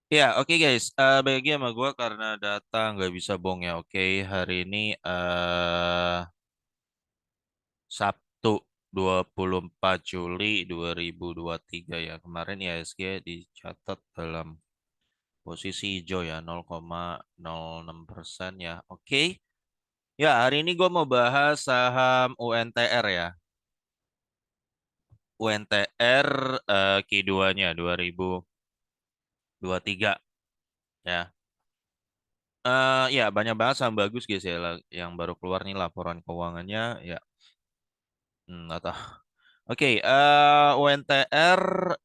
Ya, oke guys. Bagi sama gue karena data nggak bisa bohong ya. Oke, hari ini Sabtu 24 Juli 2023 ya. Kemarin IHSG dicatat dalam posisi hijau ya, 0,06% ya. Oke. Ya, hari ini gue mau bahas saham UNTR ya. UNTR Q2-nya 2023 ya. Ya banyak banget saham bagus guys ya yang baru keluar nih laporan keuangannya ya. Atau oke, UNTR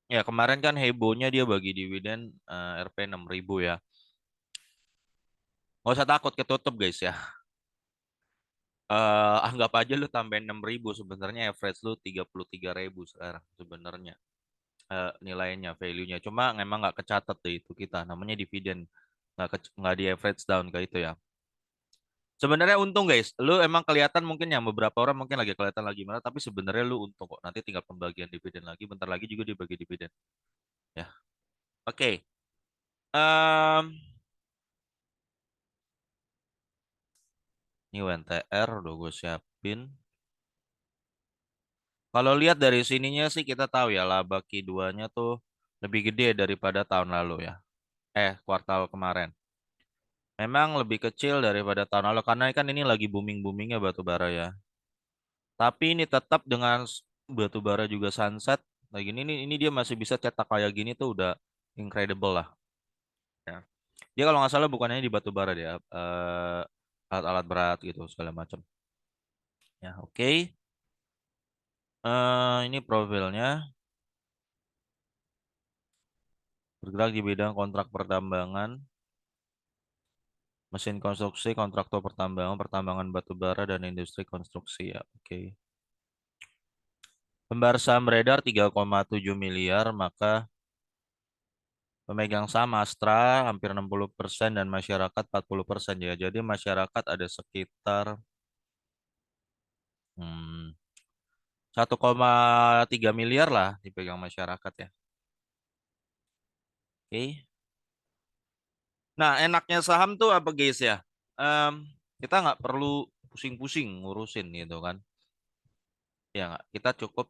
ya kemarin kan hebohnya dia bagi dividen Rp 6.000 ya. Nggak usah takut ketutup guys ya. Anggap aja lu tambahin 6.000 sebenarnya average lu 33.000 sekarang sebenarnya nilainya value-nya. Cuma memang nggak kecatat deh itu kita namanya dividen nggak di average down kayak itu ya. Sebenarnya untung guys, lu emang kelihatan mungkin yang beberapa orang mungkin lagi kelihatan lagi mana, tapi sebenarnya lu untung kok. Nanti tinggal pembagian dividen lagi, bentar lagi juga dibagi dividen. Ya, oke. Em, ini UNTR udah gue siapin. Kalau lihat dari sininya sih kita tahu ya laba Q2-nya tuh lebih gede daripada tahun lalu ya. Kuartal kemarin. Memang lebih kecil daripada tahun lalu karena kan ini lagi booming-boomingnya batu bara ya. Tapi ini tetap dengan batu bara juga sunset. Lagi ini dia masih bisa cetak kayak gini tuh udah incredible lah. Ya. Dia kalau nggak salah bukannya di batu bara dia, alat-alat berat gitu segala macam. Ya oke. Ini profilnya bergerak di bidang kontrak pertambangan, mesin konstruksi, kontraktor pertambangan, pertambangan batu bara dan industri konstruksi ya. Oke. Lembar saham beredar 3,7 miliar, maka pemegang saham Astra hampir 60% dan masyarakat 40% ya. Jadi masyarakat ada sekitar hmm, 1,3 miliar lah dipegang masyarakat ya. Oke. Nah, enaknya saham tuh apa guys ya? Em, kita nggak perlu pusing-pusing ngurusin gitu kan. Ya nggak, kita cukup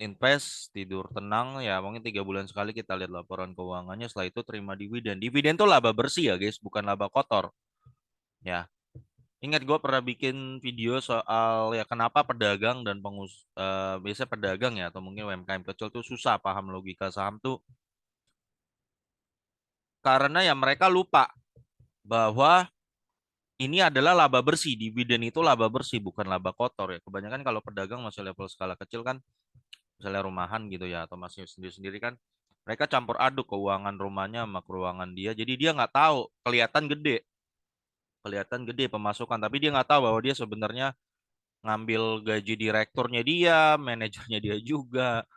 invest, tidur tenang ya. Mungkin 3 bulan sekali kita lihat laporan keuangannya. Setelah itu terima dividen. Dividen tuh laba bersih ya guys, bukan laba kotor. Ya, ingat gue pernah bikin video soal ya kenapa pedagang dan biasanya pedagang ya atau mungkin UMKM kecil tuh susah paham logika saham tuh karena ya mereka lupa bahwa ini adalah laba bersih, dividen itu laba bersih bukan laba kotor ya. Kebanyakan kalau pedagang masih level skala kecil kan, misalnya rumahan gitu ya atau masih sendiri-sendiri kan, mereka campur aduk keuangan rumahnya sama keuangan dia. Jadi dia nggak tahu, kelihatan gede pemasukan, tapi dia nggak tahu bahwa dia sebenarnya ngambil gaji direkturnya dia, manajernya dia juga,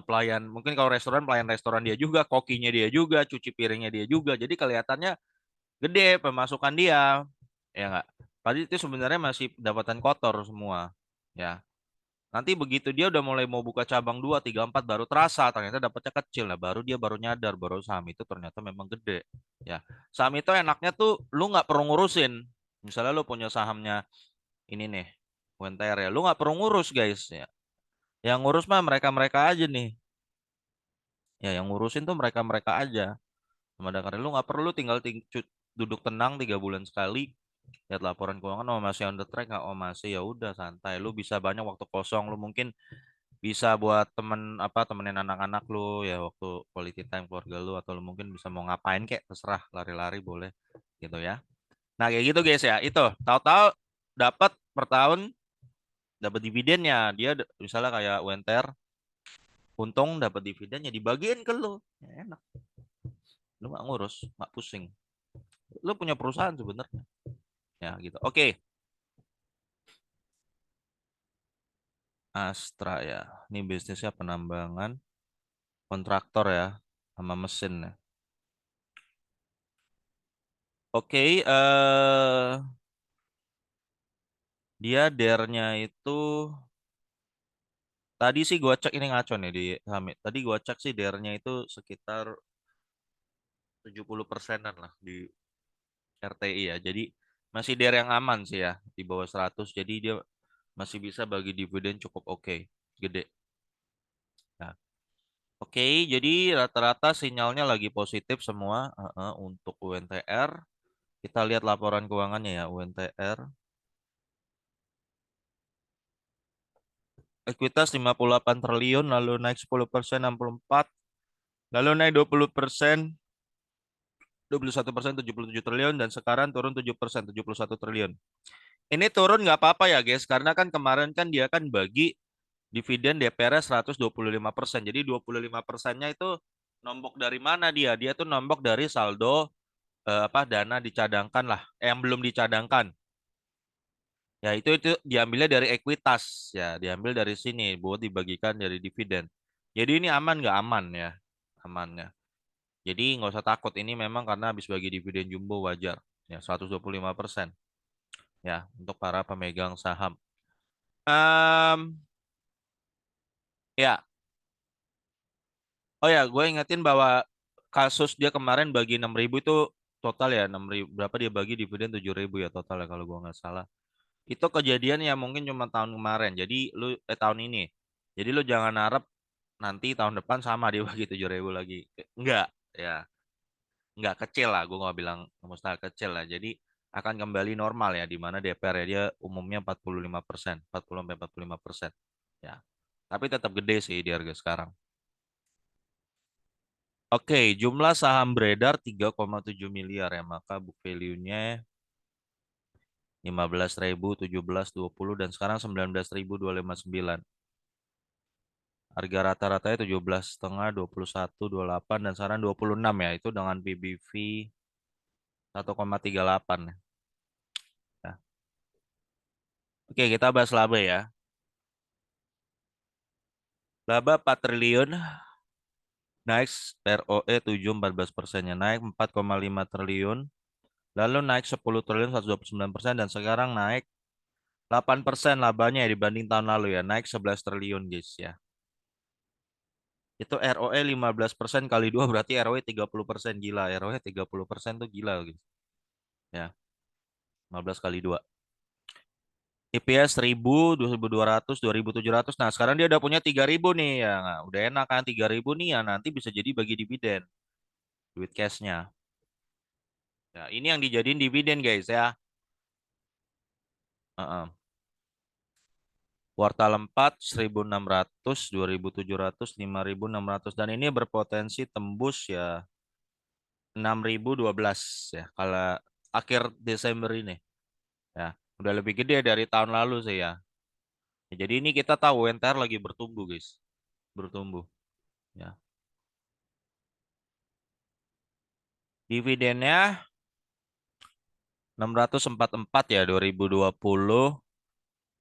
pelayan mungkin kalau restoran pelayan restoran dia juga, kokinya dia juga, cuci piringnya dia juga. Jadi kelihatannya gede pemasukan dia, ya nggak? Tadi itu sebenarnya masih pendapatan kotor semua, ya. Nanti begitu dia udah mulai mau buka cabang 2, 3, 4 baru terasa ternyata dapatnya kecil. Nah, baru dia baru nyadar baru saham itu ternyata memang gede, ya. Saham itu enaknya tuh lu nggak perlu ngurusin. Misalnya lu punya sahamnya ini nih, UNTR ya, lu nggak perlu ngurus guys ya. Yang ngurus mah mereka-mereka aja nih. Ya, yang ngurusin tuh mereka-mereka aja. Sama karena lu nggak perlu tinggal duduk tenang 3 bulan sekali lihat laporan keuangan, oh masih on the track nggak, oh masih, ya udah santai, lu bisa banyak waktu kosong, lu mungkin bisa buat temenin anak-anak lu ya, waktu quality time keluarga lu, atau lu mungkin bisa mau ngapain kek terserah, lari-lari boleh gitu ya. Nah kayak gitu guys ya, itu tahu-tahu dapat per tahun, dapat dividennya dia misalnya kayak UNTR untung dapat dividennya dibagiin ke lu, ya, enak, lu nggak ngurus, nggak pusing, lu punya perusahaan sebenarnya ya gitu. Oke. Astra ya. Ini bisnisnya penambangan, kontraktor ya, sama mesin ya. Oke, dia dernya itu tadi sih gua cek, ini ngaco nih di Summit. Tadi gua cek sih dernya itu sekitar 70%-an lah di RTI ya. Jadi masih der yang aman sih ya, di bawah 100. Jadi dia masih bisa bagi dividen cukup oke, gede. Nah, oke, jadi rata-rata sinyalnya lagi positif semua untuk UNTR. Kita lihat laporan keuangannya ya, UNTR. Ekuitas 58 triliun, lalu naik 10%, 64, lalu naik 20%, 21%, 77 triliun, dan sekarang turun 7%, 71 triliun. Ini turun nggak apa-apa ya guys, karena kan kemarin kan dia kan bagi dividen DPR 125%. Jadi 25%-nya itu nombok dari mana dia? Dia tuh nombok dari saldo dana dicadangkan lah, yang belum dicadangkan. Ya itu diambilnya dari ekuitas ya, diambil dari sini buat dibagikan dari dividen. Jadi ini aman nggak aman ya, amannya. Jadi nggak usah takut, ini memang karena habis bagi dividen jumbo wajar ya 125% ya untuk para pemegang saham. Ya, oh ya, gue ingetin bahwa kasus dia kemarin bagi 6.000 itu total ya 6.000, berapa dia bagi dividen 7.000 ya total ya kalau gue nggak salah. Itu kejadian yang mungkin cuma tahun kemarin. Jadi lu tahun ini. Jadi lu jangan harap nanti tahun depan sama dia bagi 7.000 lagi. Enggak, ya. Enggak kecil lah. Gue nggak bilang mustahil kecil lah. Jadi akan kembali normal ya. Di mana DPR ya dia umumnya 45%. 40-45%. Ya. Tapi tetap gede sih di harga sekarang. Oke, jumlah saham beredar 3,7 miliar ya. Maka book value-nya 15.000, 17, 20, dan sekarang 19.259. Harga rata-ratanya 17,5, 21, 28, dan sekarang 26 ya. Itu dengan PBV 1,38 ya. Nah, oke, kita bahas laba ya. Laba 4 triliun, naik ROE 7,14%-nya, naik 4,5 triliun, lalu naik 10 triliun 129%, dan sekarang naik 8% labanya ya dibanding tahun lalu ya, naik 11 triliun guys ya. Itu ROE 15% kali 2 berarti ROE 30%, gila. ROE 30% tuh gila guys. Ya, 15 kali 2. IPS 1000, 2200, 2700. Nah, sekarang dia udah punya 3000 nih ya. Nah, udah enak kan 3000 nih ya, nanti bisa jadi bagi dividen, duit cashnya. Nah, ini yang dijadiin dividen guys ya. Heeh. Kuartal 4 1600, 2700, 5600, dan ini berpotensi tembus ya 6012 ya kalau akhir Desember ini. Ya, udah lebih gede dari tahun lalu sih ya. Jadi ini kita tahu UNTR lagi bertumbuh guys, bertumbuh ya. Dividennya 644 ya 2020,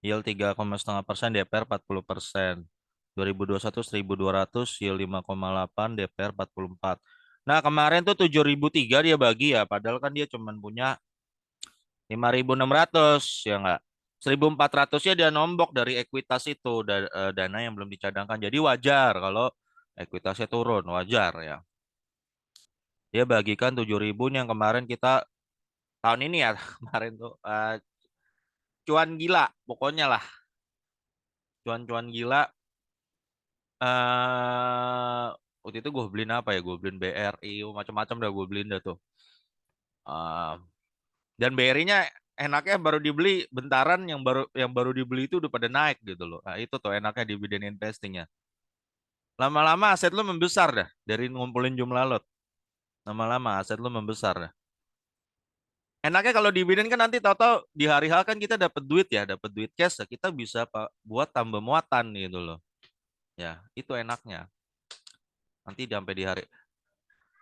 yield 3,5%, DPR 40%. 2021 1.200, yield 5,8, DPR 44. Nah, kemarin tuh 7.003 dia bagi ya, padahal kan dia cuma punya 5.600 ya enggak. 1.400-nya dia nombok dari ekuitas itu, dana yang belum dicadangkan. Jadi wajar kalau ekuitasnya turun, wajar ya. Dia bagikan 7.000 yang kemarin kita tahun ini ya, kemarin tuh cuan gila pokoknya lah, cuan-cuan gila. Waktu itu gue beliin apa ya, gue beliin BRI macam-macam, dah gue beliin dah tuh. Eh, dan BRI-nya enaknya baru dibeli bentaran, yang baru dibeli itu udah pada naik gitu loh. Nah, itu tuh enaknya dividen investingnya, lama-lama aset lu membesar dah dari ngumpulin jumlah lot. Lama-lama aset lu membesar dah. Enaknya kalau dividen kan nanti tahu-tahu di hari H kan kita dapat duit ya, dapat duit cash ya, kita bisa buat tambah muatan gitu loh. Ya, itu enaknya. Nanti sampai di hari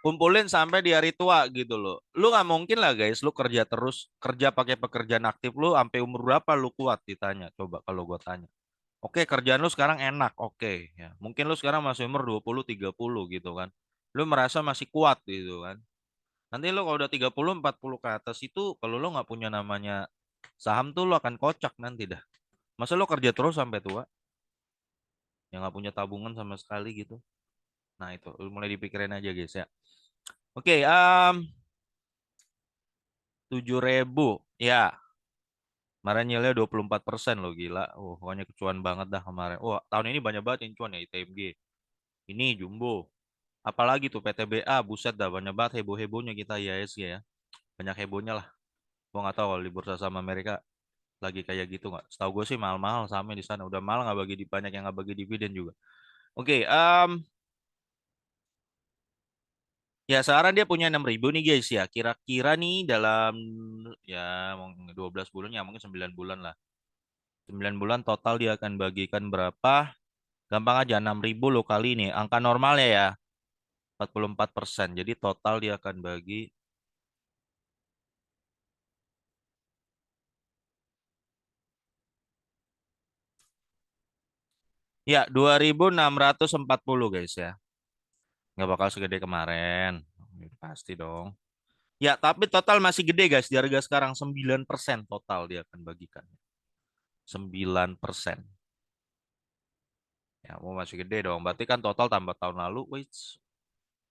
kumpulin sampai di hari tua gitu loh. Lu nggak mungkin lah guys, lu kerja terus, kerja pakai pekerjaan aktif lu sampai umur berapa lu kuat ditanya. Coba kalau gua tanya. Oke, kerjaan lu sekarang enak, oke ya. Mungkin lu sekarang masih umur 20 30 gitu kan. Lu merasa masih kuat gitu kan. Nanti lu kalau udah 30 40 ke atas itu, kalau lu nggak punya namanya saham tuh lu akan kocak nanti dah. Masa lu kerja terus sampai tua, yang nggak punya tabungan sama sekali gitu. Nah itu, lu mulai dipikirin aja guys ya. Oke, 7.000. Ya, kemarin nilainya 24% loh, gila. Pokoknya kecuan banget dah kemarin. Wah, tahun ini banyak banget yang cuan ya, ITMG. Ini Jumbo. Apalagi tuh PTBA, buset dah banyak banget heboh-hebohnya kita IHSG ya. Banyak hebohnya lah. Gua nggak tahu kalau di bursa saham Amerika lagi kayak gitu nggak. Setahu gue sih mahal-mahal sahamnya di sana. Udah mahal nggak bagi di banyak yang nggak bagi dividen juga. Oke, ya sekarang dia punya 6.000 nih guys ya. Kira-kira nih dalam ya mungkin 12 bulan ya mungkin 9 bulan lah. 9 bulan total dia akan bagikan berapa? Gampang aja 6.000 lo kali ini. Angka normalnya ya 44%. Jadi total dia akan bagi ya 2.640 guys ya. Nggak bakal segede kemarin. Pasti dong. Ya, tapi total masih gede guys. Di harga sekarang 9% total dia akan bagikan. 9%. Ya, mau masih gede dong. Berarti kan total tambah tahun lalu, wait,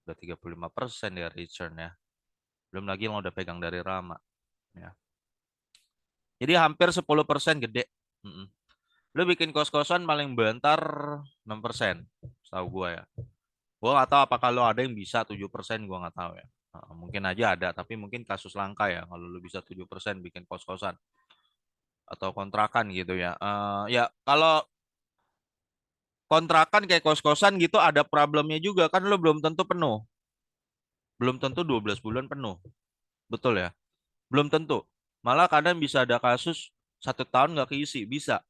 udah 35% ya return ya. Belum lagi yang udah pegang dari Rama. Ya. Jadi hampir 10% gede. Mm-mm. Lu bikin kos-kosan paling bentar 6%. Setahu gua ya. Gua nggak tahu apakah lo ada yang bisa 7%, gua nggak tahu ya. Mungkin aja ada, tapi mungkin kasus langka ya kalau lu bisa 7% bikin kos-kosan atau kontrakan gitu ya. Ya kalau kontrakan kayak kos-kosan gitu ada problemnya juga kan lo belum tentu penuh. Belum tentu 12 bulan penuh. Betul ya? Belum tentu. Malah kadang bisa ada kasus 1 tahun nggak keisi. Bisa.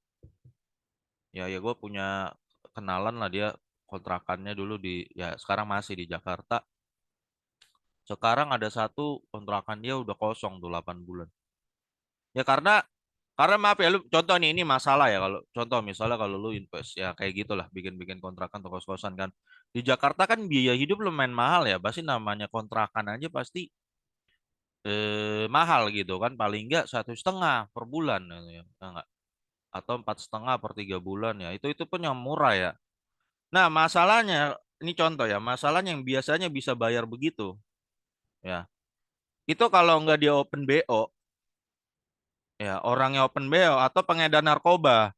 Ya gue punya kenalan lah dia kontrakannya dulu di ya sekarang masih di Jakarta. Sekarang ada satu kontrakan dia udah kosong tuh 8 bulan. Ya karena maaf ya lu contoh nih ini masalah ya kalau contoh misalnya kalau lu invest ya kayak gitulah bikin-bikin kontrakan atau kos-kosan kan. Di Jakarta kan biaya hidup lumayan mahal ya. Pasti namanya kontrakan aja pasti mahal gitu kan paling enggak 1,5 per bulan ya enggak atau 4,5 per 3 bulan ya itu pun yang murah ya. Nah masalahnya ini contoh ya masalahnya yang biasanya bisa bayar begitu ya itu kalau nggak dia open BO ya orangnya open BO atau pengedar narkoba.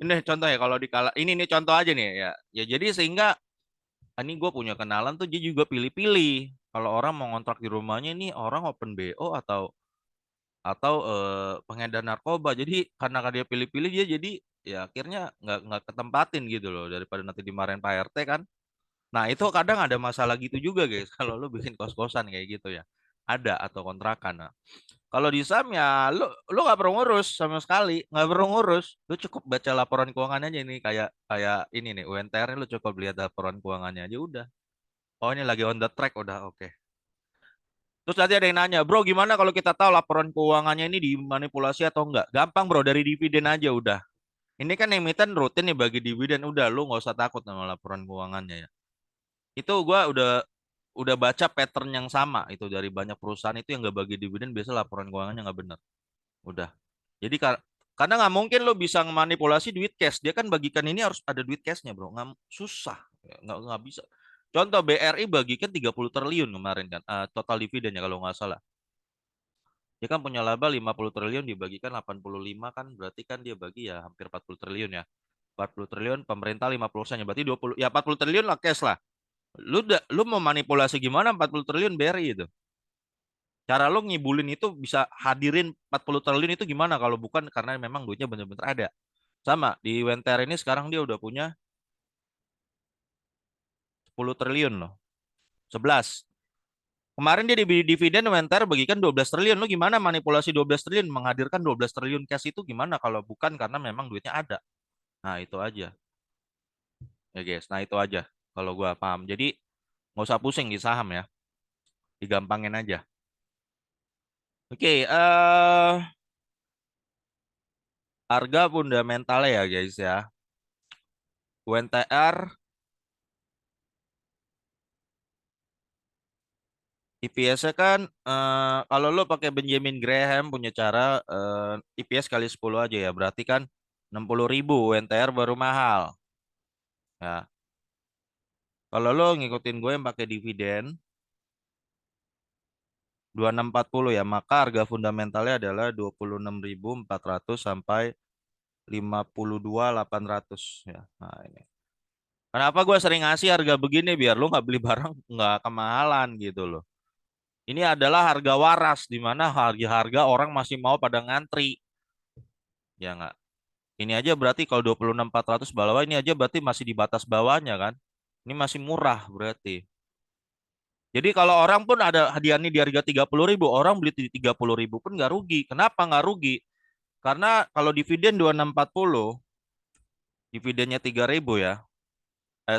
Ini contoh ya kalau di kala ini contoh aja nih ya ya jadi sehingga ini gue punya kenalan tuh dia juga pilih-pilih kalau orang mau ngontrak di rumahnya ini orang open BO atau pengedar narkoba. Jadi karena dia pilih-pilih dia jadi ya akhirnya nggak ketempatin gitu loh daripada nanti dimarahin Pak RT kan. Nah itu kadang ada masalah gitu juga guys kalau lu bikin kos-kosan kayak gitu ya. Ada atau kontrakan. Nah, kalau di saham ya lu nggak perlu ngurus sama sekali, nggak perlu ngurus. Lu cukup baca laporan keuangan aja ini kayak kayak ini nih UNTR lu cukup lihat laporan keuangannya aja udah. Oh ini lagi on the track udah oke. Terus nanti ada yang nanya, bro gimana kalau kita tahu laporan keuangannya ini dimanipulasi atau enggak? Gampang bro, dari dividen aja udah. Ini kan emiten rutin nih bagi dividen, udah lu nggak usah takut sama laporan keuangannya ya. Itu gua udah baca pattern yang sama itu dari banyak perusahaan itu yang nggak bagi dividen biasa laporan keuangannya nggak benar. Udah. Jadi karena nggak mungkin lo bisa memanipulasi duit cash. Dia kan bagikan ini harus ada duit cashnya bro. Nggak susah, ya, nggak bisa. Contoh BRI bagikan 30 triliun kemarin kan, total dividennya kalau nggak salah. Dia kan punya laba 50 triliun dibagikan 85 kan berarti kan dia bagi ya hampir 40 triliun ya. 40 triliun pemerintah 50%-nya berarti 20 ya 40 triliun lah cash lah. Lu mau manipulasi gimana 40 triliun BRI itu? Cara lu ngibulin itu bisa hadirin 40 triliun itu gimana kalau bukan karena memang duitnya bener-bener ada. Sama di Wenter ini sekarang dia udah punya 10 triliun loh. 11. Kemarin dia di dividen Wenter bagikan 12 triliun. Lu gimana manipulasi 12 triliun menghadirkan 12 triliun cash itu gimana kalau bukan karena memang duitnya ada. Nah, itu aja. Ya, guys. Nah, itu aja kalau gua paham. Jadi, nggak usah pusing di saham ya. Digampangin aja. Oke, harga fundamentalnya ya, guys ya. UNTR IPS-nya kan kalau lo pakai Benjamin Graham punya cara IPS kali 10 aja ya. Berarti kan 60.000 UNTR baru mahal. Ya. Kalau lo ngikutin gue yang pakai dividen 2640 ya, maka harga fundamentalnya adalah 26.400 sampai 52.800 ya. Nah, ini. Kenapa gue sering ngasih harga begini biar lo nggak beli barang nggak kemahalan gitu loh. Ini adalah harga waras di mana harga-harga orang masih mau pada ngantri. Ya nggak? Ini aja berarti kalau 26.400 bawah ini aja berarti masih di batas bawahnya kan. Ini masih murah berarti. Jadi kalau orang pun ada hadiah ini di harga 30.000, orang beli di 30.000 pun nggak rugi. Kenapa nggak rugi? Karena kalau dividen 2640, dividennya 3.000 ya.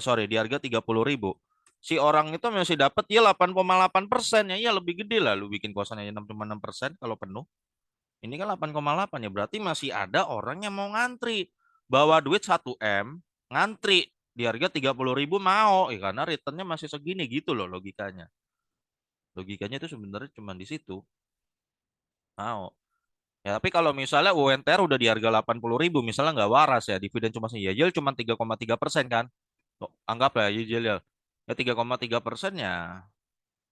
Sorry, di harga 30.000. Si orang itu masih dapat ya 8,8% ya. Iya lebih gede lah. Lu bikin kosannya 6,6% kalau penuh. Ini kan 8,8 ya. Berarti masih ada orang yang mau ngantri. Bawa duit 1 M, ngantri. Di harga 30.000 mau. Karena returnnya masih segini gitu loh logikanya. Logikanya itu sebenarnya cuma di situ. Mau. Ya, tapi kalau misalnya UNTR udah di harga 80.000, misalnya nggak waras ya, dividen cuma ya yield cuma 3,3% kan. Oh, anggaplah ya yield ya 3,3% ya,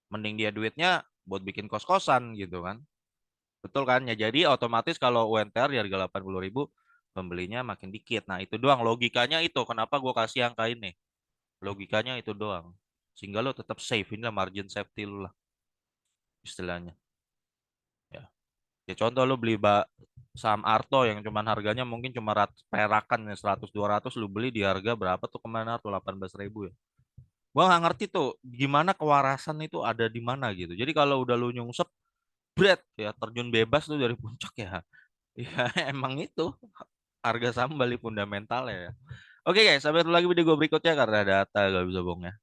mending dia duitnya buat bikin kos-kosan gitu kan. Betul kan? Ya jadi otomatis kalau UNTR di harga 80.000, pembelinya makin dikit. Nah itu doang logikanya itu. Kenapa gue kasih angka ini? Logikanya itu doang. Sehingga lo tetap safe. Inilah margin safety lo lah istilahnya. Ya. Ya contoh lu beli saham Arto yang cuman harganya mungkin cuma perakan ya 100-200 lu beli di harga berapa tuh kemana tuh 18.000 ya. Gua nggak ngerti tuh gimana kewarasan itu ada di mana gitu. Jadi kalau udah lu nyungsep bread ya terjun bebas tuh dari puncak ya. Ya emang itu harga saham balik fundamental ya. Oke guys, sampai ketemu lagi video gue berikutnya karena data gak bisa bohong ya.